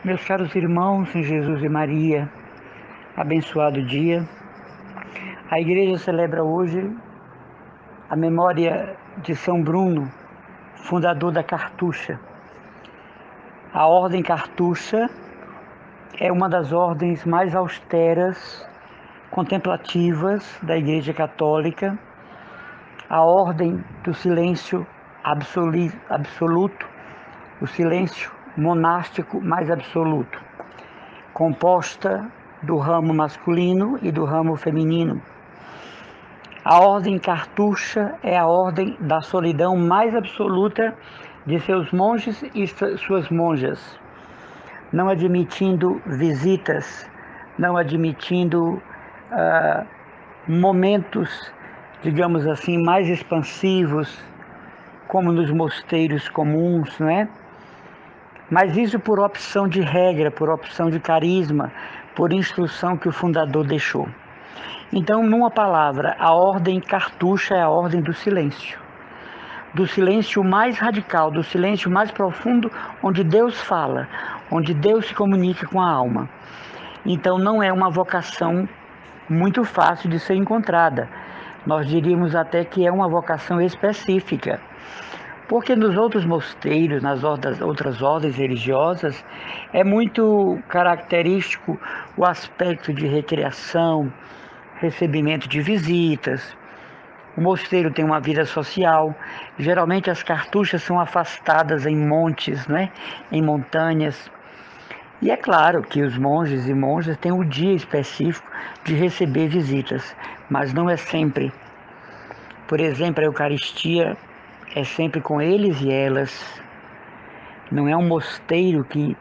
Meus caros irmãos em Jesus e Maria, abençoado dia. A igreja celebra hoje a memória de São Bruno, fundador da Cartucha. A ordem Cartucha é uma das ordens mais austeras, contemplativas da Igreja Católica, a ordem do silêncio absoluto, o silêncio monástico mais absoluto, composta do ramo masculino e do ramo feminino. A ordem Cartucha é a ordem da solidão mais absoluta de seus monges e suas monjas, não admitindo visitas, não admitindo momentos, digamos assim, mais expansivos, como nos mosteiros comuns, não é? Mas isso por opção de regra, por opção de carisma, por instrução que o fundador deixou. Então, numa palavra, a ordem Cartucha é a ordem do silêncio mais radical, do silêncio mais profundo, onde Deus fala, onde Deus se comunica com a alma. Então, não é uma vocação muito fácil de ser encontrada. Nós diríamos até que é uma vocação específica. Porque nos outros mosteiros, nas outras ordens religiosas, é muito característico o aspecto de recreação, recebimento de visitas. O mosteiro tem uma vida social. Geralmente as cartuchas são afastadas em montes, né? Em montanhas. E é claro que os monges e monjas têm um dia específico de receber visitas, mas não é sempre. Por exemplo, a Eucaristia é sempre com eles e elas. Não é um mosteiro que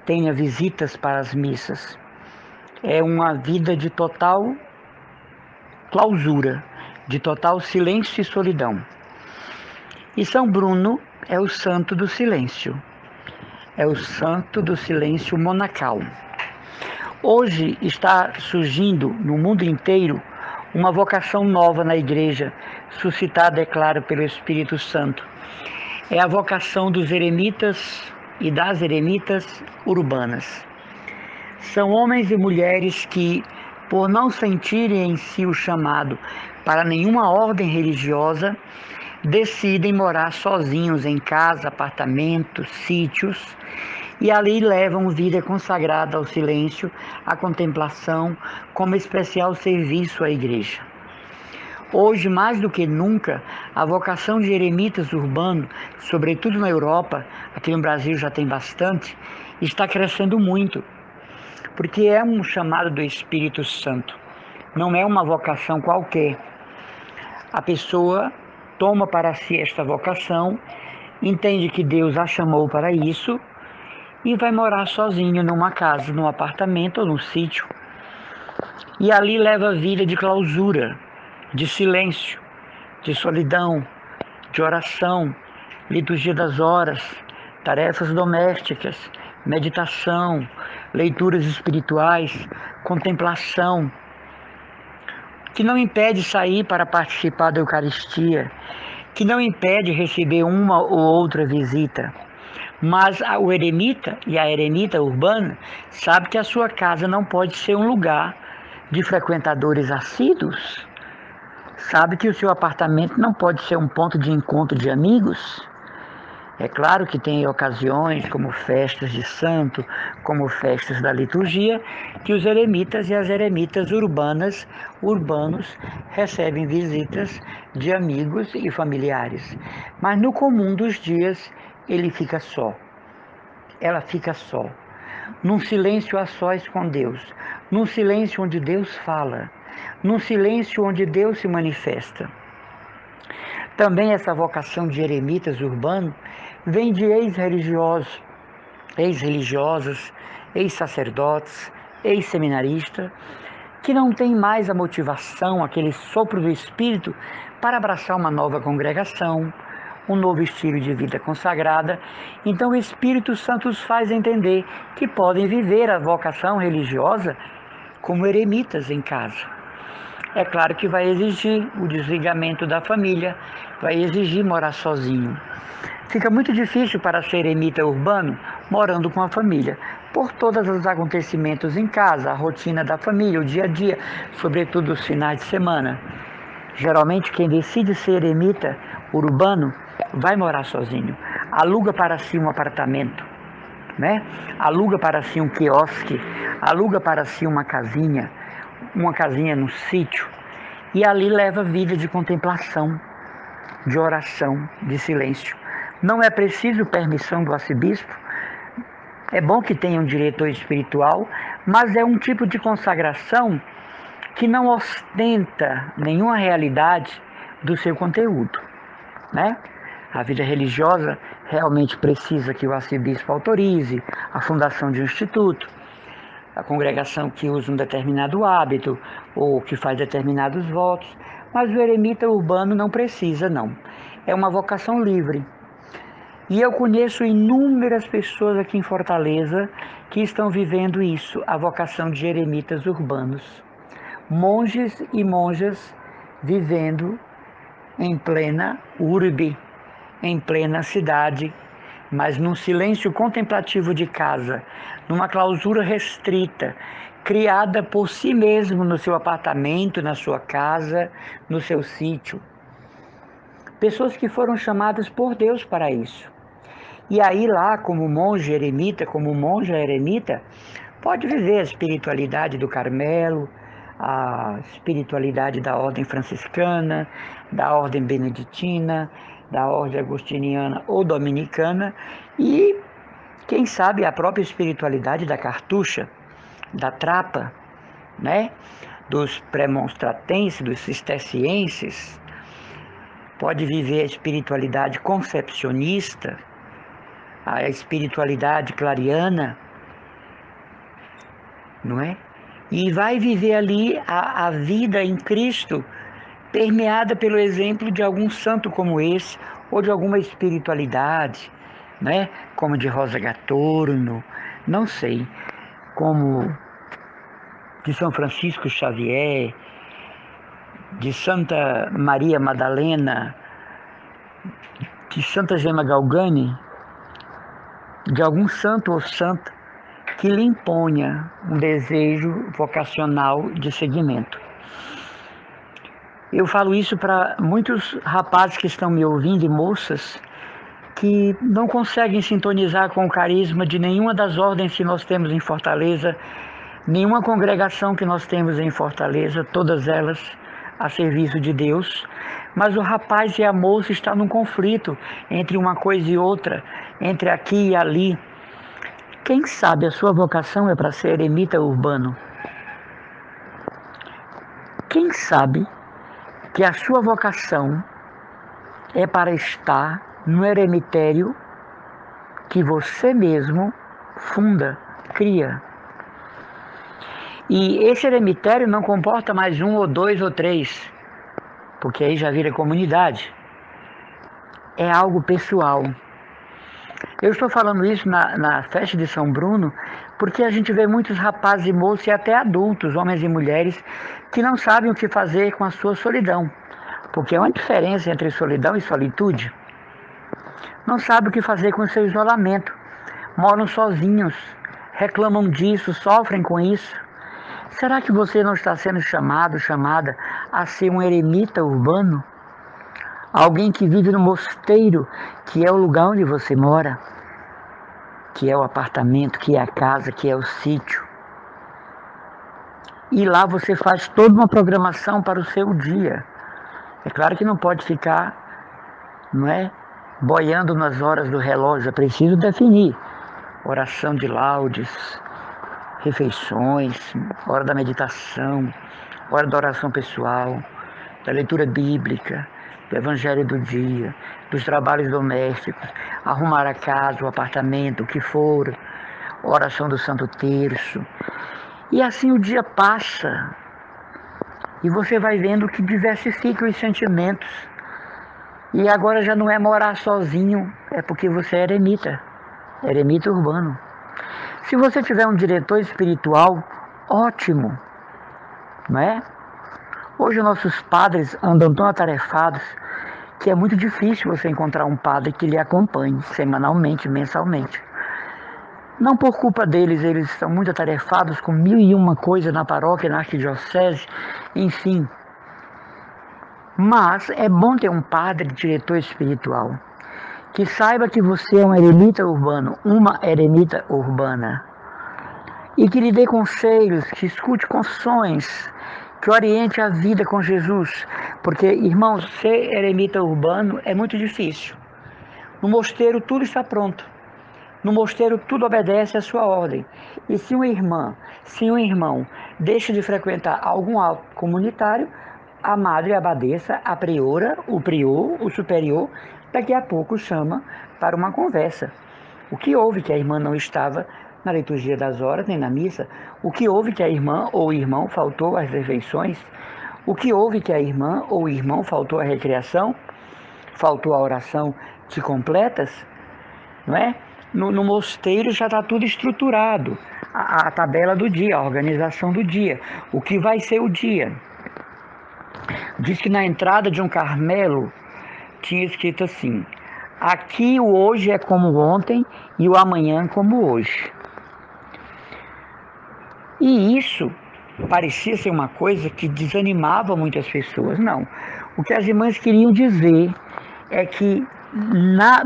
tenha visitas para as missas. É uma vida de total clausura, de total silêncio e solidão. E São Bruno é o santo do silêncio. É o santo do silêncio monacal. Hoje está surgindo no mundo inteiro uma vocação nova na igreja, suscitada, é claro, pelo Espírito Santo. É a vocação dos eremitas e das eremitas urbanas. São homens e mulheres que, por não sentirem em si o chamado para nenhuma ordem religiosa, decidem morar sozinhos em casa, apartamentos, sítios, e ali levam vida consagrada ao silêncio, à contemplação, como especial serviço à igreja. Hoje, mais do que nunca, a vocação de eremitas urbanos, sobretudo na Europa, aqui no Brasil já tem bastante, está crescendo muito, porque é um chamado do Espírito Santo, não é uma vocação qualquer. A pessoa toma para si esta vocação, entende que Deus a chamou para isso e vai morar sozinho numa casa, num apartamento ou num sítio. E ali leva a vida de clausura, de silêncio, de solidão, de oração, liturgia das horas, tarefas domésticas, meditação, leituras espirituais, contemplação, que não impede sair para participar da Eucaristia, que não impede receber uma ou outra visita. Mas o eremita e a eremita urbana sabe que a sua casa não pode ser um lugar de frequentadores assíduos. Sabe que o seu apartamento não pode ser um ponto de encontro de amigos. É claro que tem ocasiões, como festas de santo, como festas da liturgia, que os eremitas e as eremitas urbanos recebem visitas de amigos e familiares. Mas no comum dos dias, ele fica só. Ela fica só. Num silêncio a sós com Deus. Num silêncio onde Deus fala. Num silêncio onde Deus se manifesta. Também essa vocação de eremitas urbanos vem de ex-religiosos, ex-religiosas, ex-sacerdotes, ex-seminaristas, que não têm mais a motivação, aquele sopro do Espírito para abraçar uma nova congregação, um novo estilo de vida consagrada. Então o Espírito Santo os faz entender que podem viver a vocação religiosa como eremitas em casa. É claro que vai exigir o desligamento da família, vai exigir morar sozinho. Fica muito difícil para ser eremita urbano morando com a família, por todos os acontecimentos em casa, a rotina da família, o dia a dia, sobretudo os finais de semana. Geralmente quem decide ser eremita urbano vai morar sozinho, aluga para si um apartamento, né? Aluga para si um quiosque, aluga para si uma casinha no sítio, e ali leva vida de contemplação, de oração, de silêncio. Não é preciso permissão do arcebispo, é bom que tenha um diretor espiritual, mas é um tipo de consagração que não ostenta nenhuma realidade do seu conteúdo, né? A vida religiosa realmente precisa que o arcebispo autorize a fundação de um instituto, a congregação que usa um determinado hábito ou que faz determinados votos, mas o eremita urbano não precisa, não. É uma vocação livre. E eu conheço inúmeras pessoas aqui em Fortaleza que estão vivendo isso, a vocação de eremitas urbanos. Monges e monjas vivendo em plena urbe, em plena cidade, mas num silêncio contemplativo de casa, numa clausura restrita, criada por si mesmo no seu apartamento, na sua casa, no seu sítio. Pessoas que foram chamadas por Deus para isso. E aí lá, como monge eremita, como monja eremita, pode viver a espiritualidade do Carmelo, a espiritualidade da ordem franciscana, da ordem beneditina, da ordem agostiniana ou dominicana e, quem sabe, a própria espiritualidade da cartucha, da trapa, né? Dos premonstratenses, dos cistercienses. Pode viver a espiritualidade concepcionista, a espiritualidade clariana, não é? E vai viver ali a vida em Cristo, permeada pelo exemplo de algum santo como esse, ou de alguma espiritualidade, né? Como de Rosa Gatorno, não sei, como de São Francisco Xavier, de Santa Maria Madalena, de Santa Gema Galgani, de algum santo ou santa que lhe imponha um desejo vocacional de seguimento. Eu falo isso para muitos rapazes que estão me ouvindo e moças que não conseguem sintonizar com o carisma de nenhuma das ordens que nós temos em Fortaleza, nenhuma congregação que nós temos em Fortaleza, todas elas a serviço de Deus, mas o rapaz e a moça estão num conflito entre uma coisa e outra, entre aqui e ali. Quem sabe a sua vocação é para ser eremita urbano? Quem sabe que a sua vocação é para estar no eremitério que você mesmo funda, cria? E esse eremitério não comporta mais um ou dois ou três, porque aí já vira comunidade. É algo pessoal. Eu estou falando isso na festa de São Bruno, porque a gente vê muitos rapazes e moças e até adultos, homens e mulheres, que não sabem o que fazer com a sua solidão. Porque é uma diferença entre solidão e solitude. Não sabem o que fazer com o seu isolamento. Moram sozinhos, reclamam disso, sofrem com isso. Será que você não está sendo chamada a ser um eremita urbano? Alguém que vive no mosteiro, que é o lugar onde você mora, que é o apartamento, que é a casa, que é o sítio. E lá você faz toda uma programação para o seu dia. É claro que não pode ficar, não é, boiando nas horas do relógio. É preciso definir oração de laudes, refeições, hora da meditação, hora da oração pessoal, da leitura bíblica, do evangelho do dia, dos trabalhos domésticos, arrumar a casa, o apartamento, o que for, oração do Santo Terço. E assim o dia passa e você vai vendo que diversifica os sentimentos. E agora já não é morar sozinho, é porque você é eremita urbano. Se você tiver um diretor espiritual, ótimo, não é? Hoje nossos padres andam tão atarefados que é muito difícil você encontrar um padre que lhe acompanhe semanalmente, mensalmente. Não por culpa deles, eles estão muito atarefados com 1001 coisa na paróquia, na arquidiocese, enfim. Mas é bom ter um padre diretor espiritual que saiba que você é um eremita urbano, uma eremita urbana, e que lhe dê conselhos, que escute confissões, que oriente a vida com Jesus. Porque, irmãos, ser eremita urbano é muito difícil. No mosteiro tudo está pronto. No mosteiro tudo obedece à sua ordem. E se uma irmã, se um irmão deixa de frequentar algum ato comunitário, a madre, a abadesa, a priora, o prior, o superior, daqui a pouco chama para uma conversa. O que houve que a irmã não estava na liturgia das horas nem na missa? O que houve que a irmã ou o irmão faltou às refeições? O que houve que a irmã ou o irmão faltou à recreação? Faltou à oração de completas? Não é? No mosteiro já está tudo estruturado. A tabela do dia, a organização do dia. O que vai ser o dia. Diz que na entrada de um Carmelo tinha escrito assim: aqui o hoje é como ontem e o amanhã como hoje. E isso parecia ser uma coisa que desanimava muitas pessoas. Não. O que as irmãs queriam dizer é que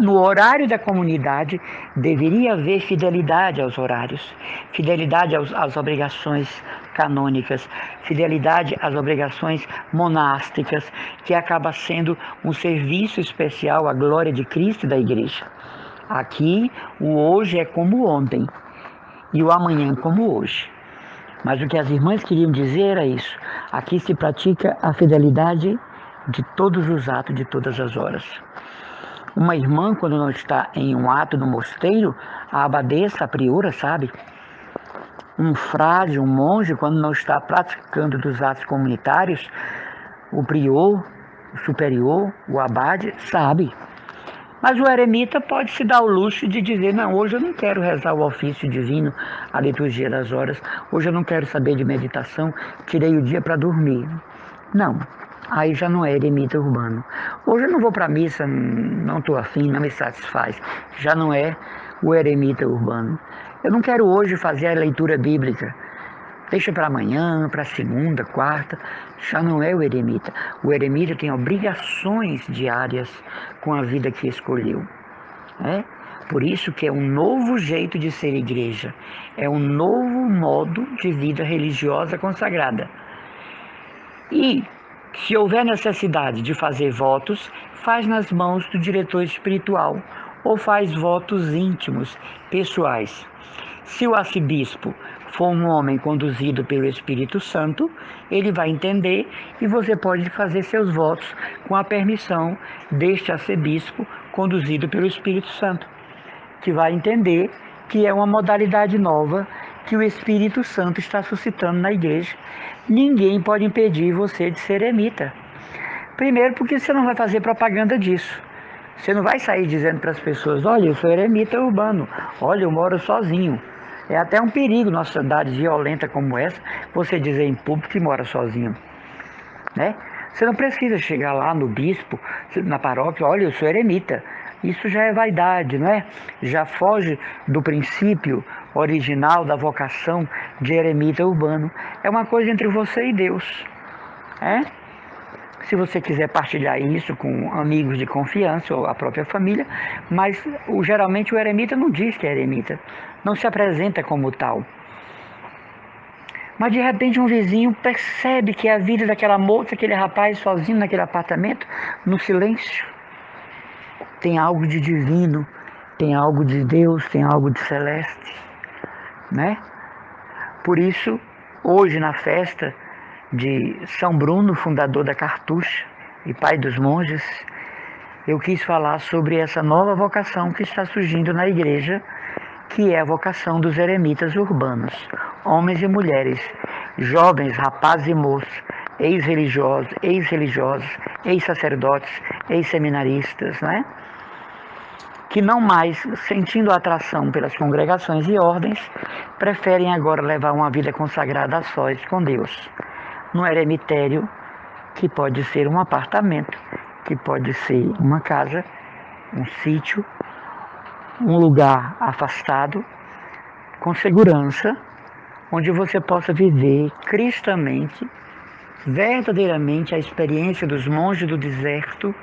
no horário da comunidade deveria haver fidelidade aos horários, fidelidade às obrigações canônicas, fidelidade às obrigações monásticas, que acaba sendo um serviço especial à glória de Cristo e da Igreja. Aqui, o hoje é como ontem e o amanhã como hoje. Mas o que as irmãs queriam dizer era isso: aqui se pratica a fidelidade de todos os atos, de todas as horas. Uma irmã, quando não está em um ato no mosteiro, a abadesa, a priora, sabe? Um frade, um monge, quando não está praticando dos atos comunitários, o prior, o superior, o abade, sabe. Mas o eremita pode se dar o luxo de dizer: não, hoje eu não quero rezar o ofício divino, a liturgia das horas, hoje eu não quero saber de meditação, tirei o dia para dormir. Não. Aí já não é eremita urbano. Hoje eu não vou para a missa, não estou afim, não me satisfaz. Já não é o eremita urbano. Eu não quero hoje fazer a leitura bíblica. Deixa para amanhã, para segunda, quarta. Já não é o eremita. O eremita tem obrigações diárias com a vida que escolheu. Por isso que é um novo jeito de ser igreja. É um novo modo de vida religiosa consagrada. E se houver necessidade de fazer votos, faz nas mãos do diretor espiritual ou faz votos íntimos, pessoais. Se o arcebispo for um homem conduzido pelo Espírito Santo, ele vai entender e você pode fazer seus votos com a permissão deste arcebispo conduzido pelo Espírito Santo, que vai entender que é uma modalidade nova que o Espírito Santo está suscitando na igreja. Ninguém pode impedir você de ser eremita. Primeiro, porque você não vai fazer propaganda disso. Você não vai sair dizendo para as pessoas: olha, eu sou eremita urbano, olha, eu moro sozinho. É até um perigo numa cidade violenta como essa, você dizer em público que mora sozinho. Né? Você não precisa chegar lá no bispo, na paróquia: olha, eu sou eremita. Isso já é vaidade, não é? Já foge do princípio original da vocação de eremita urbano. É uma coisa entre você e Deus. Se você quiser partilhar isso com amigos de confiança ou a própria família, mas geralmente o eremita não diz que é eremita, não se apresenta como tal. Mas de repente um vizinho percebe que a vida daquela moça, aquele rapaz sozinho naquele apartamento, no silêncio, tem algo de divino, tem algo de Deus, tem algo de celeste, né? Por isso, hoje na festa de São Bruno, fundador da Cartucha e pai dos monges, eu quis falar sobre essa nova vocação que está surgindo na igreja, que é a vocação dos eremitas urbanos, homens e mulheres, jovens, rapazes e moços, ex-religiosos, ex-sacerdotes, ex-seminaristas, né? Que não mais, sentindo atração pelas congregações e ordens, preferem agora levar uma vida consagrada a sós com Deus, no eremitério, que pode ser um apartamento que pode ser uma casa, um sítio, um lugar afastado, com segurança, onde você possa viver cristamente, verdadeiramente a experiência dos monges do deserto,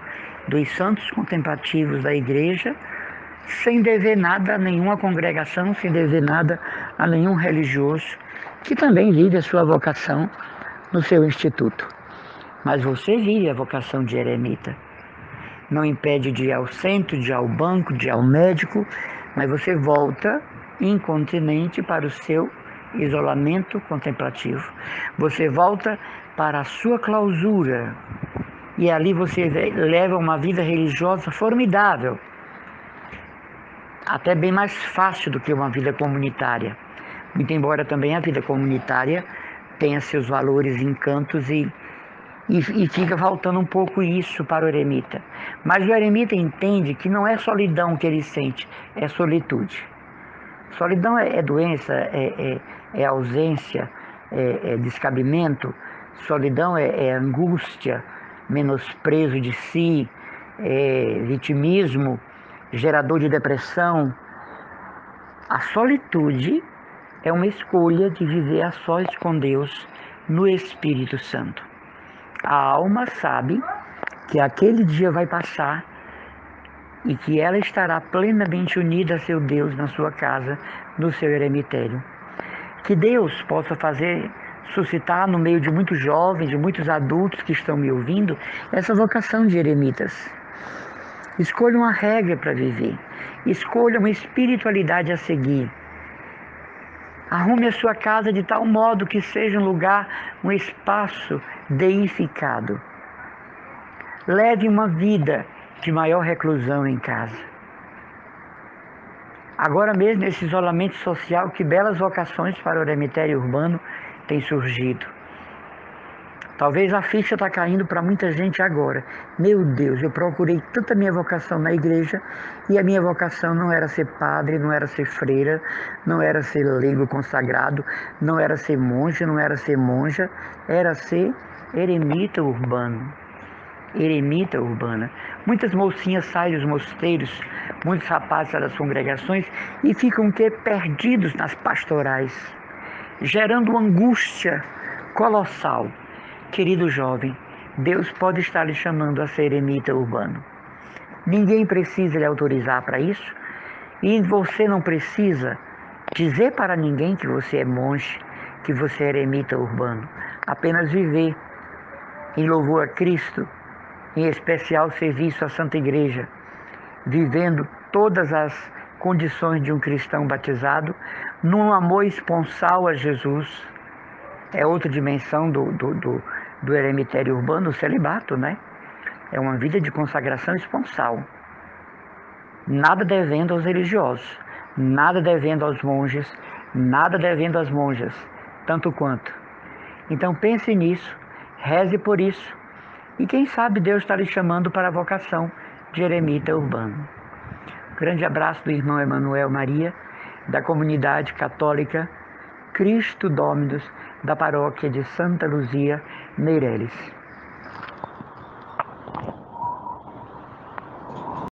dos santos contemplativos da igreja, sem dever nada a nenhuma congregação, sem dever nada a nenhum religioso, que também vive a sua vocação no seu instituto. Mas você vive a vocação de eremita. Não impede de ir ao centro, de ir ao banco, de ir ao médico, mas você volta incontinente para o seu isolamento contemplativo. Você volta para a sua clausura e ali você leva uma vida religiosa formidável, até bem mais fácil do que uma vida comunitária. Muito embora também a vida comunitária tenha seus valores, encantos e fica faltando um pouco isso para o eremita. Mas o eremita entende que não é solidão que ele sente, é solitude. Solidão é doença, é ausência, é descabimento. Solidão é angústia, menosprezo de si, é vitimismo, gerador de depressão. A solitude é uma escolha de viver a sós com Deus no Espírito Santo. A alma sabe que aquele dia vai passar e que ela estará plenamente unida a seu Deus na sua casa, no seu eremitério. Que Deus possa fazer suscitar no meio de muitos jovens, de muitos adultos que estão me ouvindo, essa vocação de eremitas. Escolha uma regra para viver. Escolha uma espiritualidade a seguir. Arrume a sua casa de tal modo que seja um lugar, um espaço deificado. Leve uma vida de maior reclusão em casa. Agora mesmo, nesse isolamento social, que belas vocações para o eremitério urbano têm surgido. Talvez a ficha está caindo para muita gente agora. Meu Deus, eu procurei tanta minha vocação na igreja e a minha vocação não era ser padre, não era ser freira, não era ser leigo consagrado, não era ser monge, não era ser monja, era ser eremita urbano. Eremita urbana. Muitas mocinhas saem dos mosteiros, muitos rapazes saem das congregações e ficam perdidos nas pastorais, gerando uma angústia colossal. Querido jovem, Deus pode estar lhe chamando a ser eremita urbano. Ninguém precisa lhe autorizar para isso e você não precisa dizer para ninguém que você é monge, que você é eremita urbano. Apenas viver em louvor a Cristo, em especial serviço à Santa Igreja, vivendo todas as condições de um cristão batizado, num amor esponsal a Jesus. É outra dimensão do eremitério urbano, o celibato, né? É uma vida de consagração esponsal. Nada devendo aos religiosos, nada devendo aos monges, nada devendo às monjas, tanto quanto. Então pense nisso, reze por isso. E quem sabe Deus está lhe chamando para a vocação de eremita urbano. Grande abraço do irmão Emanuel Maria, da comunidade católica Cristo Dominus, da paróquia de Santa Luzia, Meireles.